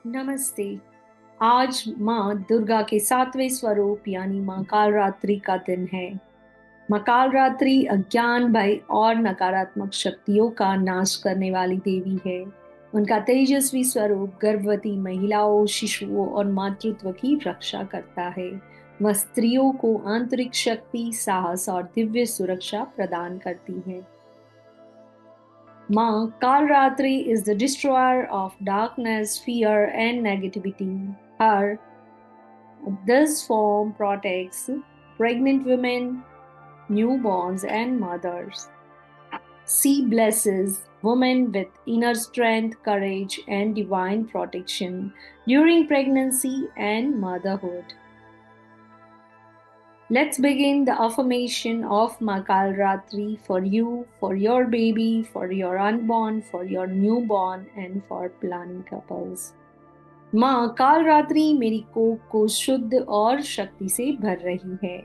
नमस्ते। आज माँ दुर्गा के 7वें स्वरूप यानी माँ कालरात्रि का दिन है। माँ कालरात्रि अज्ञान, भय और नकारात्मक शक्तियों का नाश करने वाली देवी है। उनका तेजस्वी स्वरूप गर्भवती महिलाओं, शिशुओं और मातृत्व की रक्षा करता है। वह स्त्रियों को आंतरिक शक्ति, साहस और दिव्य सुरक्षा प्रदान करती है। Ma Kalratri is the destroyer of darkness, fear, and negativity. Her this form protects pregnant women, newborns, and mothers. She blesses women with inner strength, courage, and divine protection during pregnancy and motherhood. Let's begin the affirmation of Makal Ratri for you, for your baby, for your unborn, for your newborn, and for planning couples. माँ काल रात्रि मेरी कोख को शुद्ध और शक्ति से भर रही है।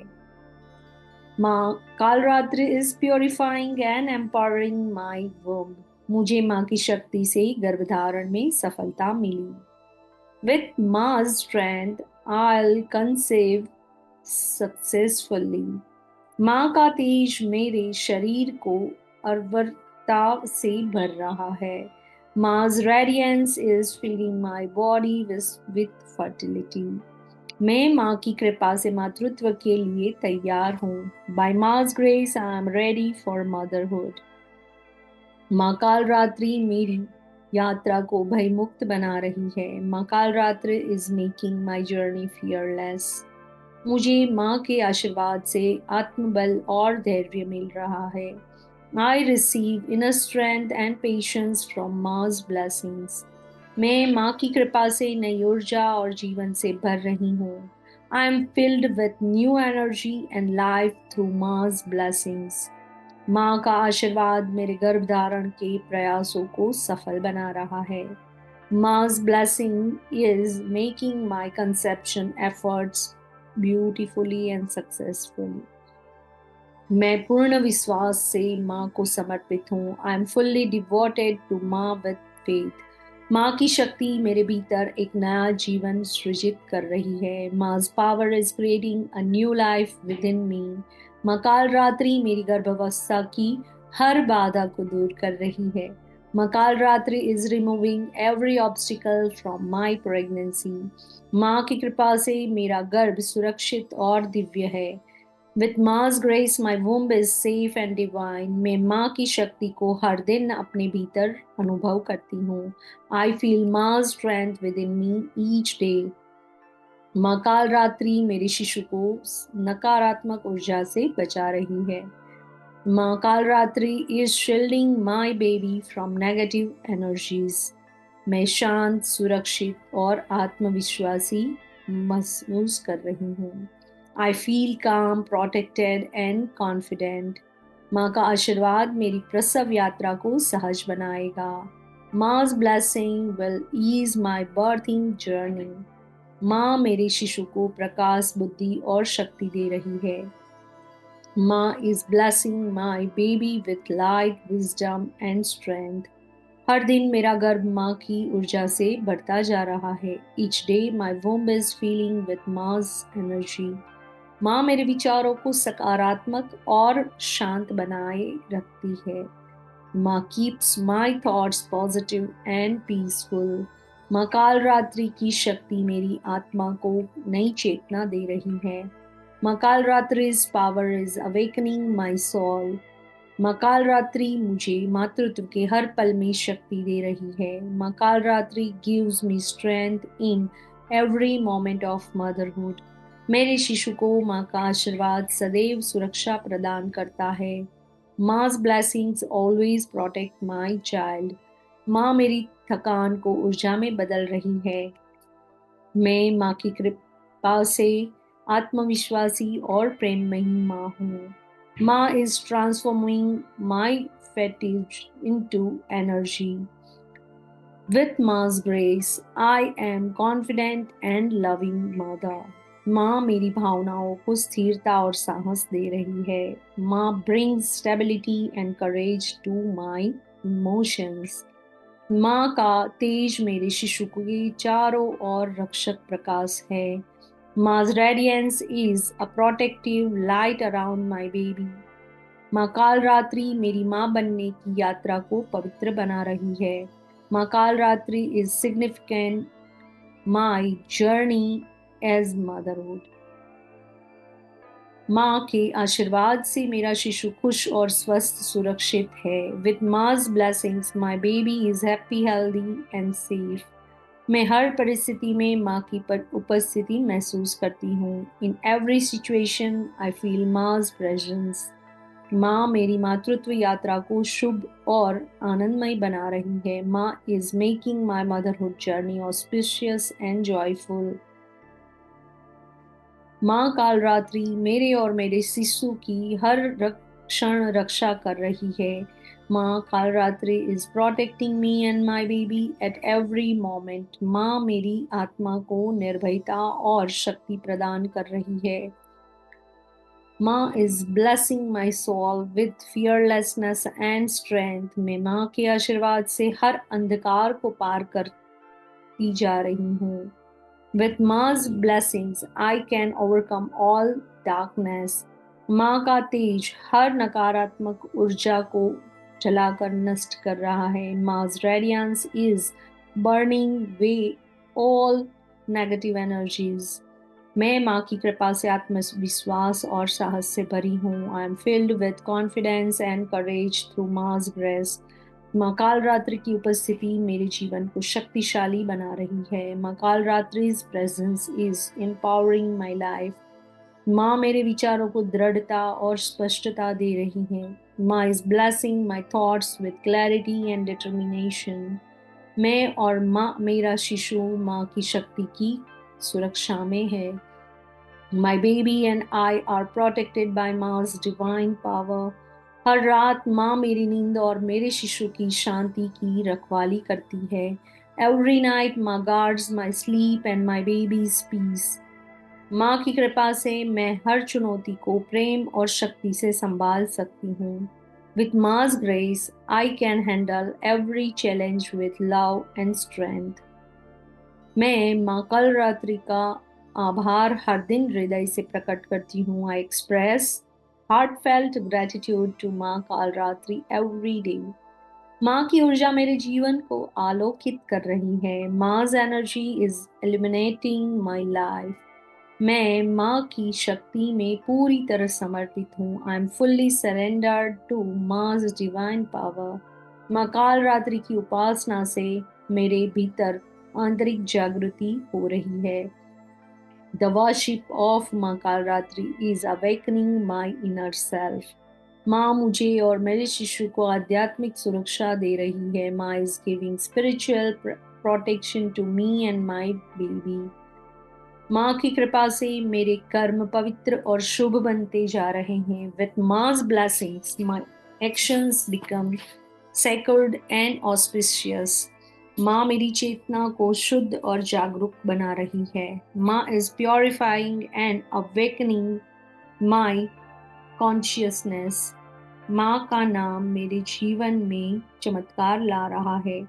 माँ काल रात्रि इज प्योरिफाइंग एंड एम्पावरिंग माई वोम। मुझे माँ की शक्ति से गर्भधारण में सफलता मिली। विथ माँ स्ट्रेंथ आई कंसेव सक्सेसफुली। माँ का तेज मेरे शरीर को अर्वरता से भर रहा है। Mars radiance is filling my body with fertility. मैं माँ की कृपा से मातृत्व के लिए तैयार हूँ। By Mars grace, I am ready for motherhood. माँ काल रात्रि मेरी यात्रा को भयमुक्त बना रही है। माँ काल रात्रि is making my journey fearless. मुझे माँ के आशीर्वाद से आत्मबल और धैर्य मिल रहा है। I receive inner strength and patience from Ma's blessings. मैं माँ की कृपा से नई ऊर्जा और जीवन से भर रही हूँ। I am filled with new energy and life through Ma's blessings. माँ का आशीर्वाद मेरे गर्भधारण के प्रयासों को सफल बना रहा है। Ma's blessing is making my conception efforts beautifully and successfully. मैं पूर्ण विश्वास से माँ को समर्पित हूँ। I am fully devoted to maa with faith. माँ की शक्ति मेरे भीतर एक नया जीवन सृजित कर रही है। माँ's power is creating a new life within me. माँ काल रात्रि मेरी गर्भावस्था की हर बाधा को दूर कर रही है। माँ काल रात्रि is removing every obstacle from my pregnancy. माँ की कृपा से मेरा गर्भ सुरक्षित और दिव्य है। With Ma's grace, my womb is safe and divine. मैं माँ की शक्ति को हर दिन अपने भीतर अनुभव करती हूँ। I feel Ma's strength within me each day. माँ काल रात्रि मेरे शिशु को नकारात्मक ऊर्जा से बचा रही है। माँ काल रात्रि is shielding my baby from negative energies. मैं शांत, सुरक्षित और आत्मविश्वासी महसूस कर रही हूँ। I feel calm, protected and confident. माँ का आशीर्वाद मेरी प्रसव यात्रा को सहज बनाएगा। Ma's blessing will ease my birthing journey. माँ मेरे शिशु को प्रकाश, बुद्धि और शक्ति दे रही है। माँ is blessing my baby with light, wisdom and strength. हर दिन मेरा गर्भ माँ की ऊर्जा से बढ़ता जा रहा है। Each day my womb is filling with Ma's energy. माँ मेरे विचारों को सकारात्मक और शांत बनाए रखती है। माँ keeps my thoughts positive and peaceful. माँ काल रात्रि की शक्ति मेरी आत्मा को नई चेतना दे रही है। माँ Kaal रात्रि's power is awakening my soul. माँ काल रात्रि मुझे मातृत्व के हर पल में शक्ति दे रही है। माँ काल रात्रि gives me strength in every moment of motherhood. मेरे शिशु को माँ का आशीर्वाद सदैव सुरक्षा प्रदान करता है। Ma's blessings always protect my child. माँ मेरी थकान को ऊर्जा में बदल रही है। मैं माँ की कृपा से आत्मविश्वासी और प्रेममयी माँ हूँ। माँ is transforming my fatigue into energy. With Ma's grace, I am confident and loving mother. माँ मेरी भावनाओं को स्थिरता और साहस दे रही है। माँ brings stability and courage to my emotions. माँ का तेज मेरे शिशु के चारों ओर रक्षक प्रकाश है। माँ's radiance is a protective light around my baby. माँ काल रात्रि मेरी माँ बनने की यात्रा को पवित्र बना रही है। माँ काल रात्रि is significant my journey as motherhood. माँ के आशीर्वाद से मेरा शिशु खुश और स्वस्थ सुरक्षित है। विथ माँ's blessings my baby is happy healthy and safe. मैं हर परिस्थिति में माँ की उपस्थिति महसूस करती हूँ। In every situation I feel माँ's प्रेजेंस। माँ मेरी मातृत्व यात्रा को शुभ और आनंदमय बना रही है। Maa is making my motherhood journey auspicious and joyful. माँ काल रात्रि मेरे और मेरे शिशु की हर क्षण रक्षा कर रही है। माँ काल रात्रि is protecting me and my baby at every moment. माँ मेरी आत्मा को निर्भयता और शक्ति प्रदान कर रही है। Maa is blessing my soul with fearlessness and strength. मैं माँ के आशीर्वाद से हर अंधकार को पार करती जा रही हूँ। With Ma's blessings, I can overcome all darkness. माँ का तेज हर नकारात्मक ऊर्जा को जलाकर नष्ट कर रहा है। Ma's radiance is burning away all negative energies. मैं माँ की कृपा से आत्मविश्वास और साहस से भरी हूँ। I M filled with confidence and courage through mass grace. माँ काल रात्रि की उपस्थिति मेरे जीवन को शक्तिशाली बना रही है। माँ काल रात्रि's presence is empowering my life. माँ मेरे विचारों को दृढ़ता और स्पष्टता दे रही है। Maa is blessing my thoughts with clarity and determination. मैं और माँ मेरा शिशु माँ की शक्ति की सुरक्षा में है। My baby and I are protected by Ma's divine power. हर रात माँ मेरी नींद और मेरे शिशु की शांति की रखवाली करती है। Every night माँ guards my sleep and my baby's peace. माँ की कृपा से मैं हर चुनौती को प्रेम और शक्ति से संभाल सकती हूँ। With Ma's grace, I can handle every challenge with love and strength. मैं माँ कल रात्रि का आभार हर दिन हृदय से प्रकट करती हूँ। I express heartfelt gratitude to Maa काल रात्रि एवरी डे। माँ की ऊर्जा मेरे जीवन को आलोकित कर रही है। माँ's energy is illuminating my life. मैं माँ की शक्ति में पूरी तरह समर्पित हूँ। I am fully surrendered to माँ's डिवाइन पावर। माँ काल रात्रि की उपासना से मेरे भीतर आंतरिक जागृति हो रही है। द वर्शिप ऑफ माँ काल रात्रि is awakening my inner self. माँ मुझे और मेरे शिशु को आध्यात्मिक सुरक्षा दे रही है। Maa is giving spiritual protection to me and my baby. माँ की कृपा से मेरे कर्म पवित्र और शुभ बनते जा रहे हैं। विथ माँ's blessings my actions become sacred and auspicious. माँ मेरी चेतना को शुद्ध और जागरूक बना रही है। Maa is purifying and awakening my consciousness. माँ का नाम मेरे जीवन में चमत्कार ला रहा है।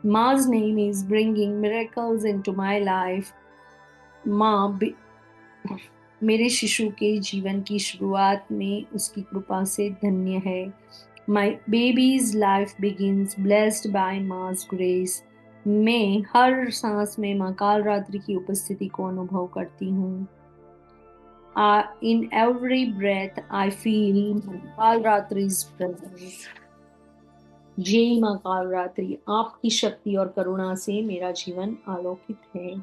Ma's name is bringing miracles into my life. माँ मेरे शिशु के जीवन की शुरुआत में उसकी कृपा से धन्य है। My baby's life begins blessed by Ma's grace. मैं हर सांस में माँ काल रात्रि की उपस्थिति को अनुभव करती हूँ। In every breath I feel काल रात्रि's presence. जय माँ काल रात्रि, आपकी शक्ति और करुणा से मेरा जीवन आलोकित है।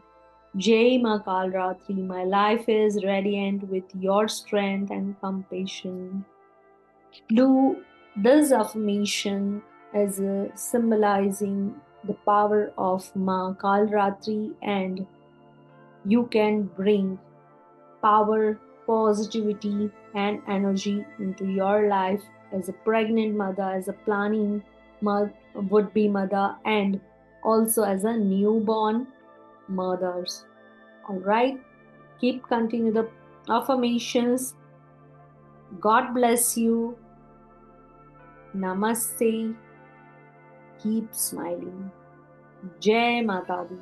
जय माँ काल रात्रि, my life is radiant with your strength and compassion. Do this affirmation as symbolizing the power of Ma Kalratri, and you can bring power, positivity, and energy into your life as a pregnant mother, as a planning would be mother, and also as a newborn mothers. All right, keep continue the affirmations. God bless you. Namaste. Keep smiling. Jai Mata Di.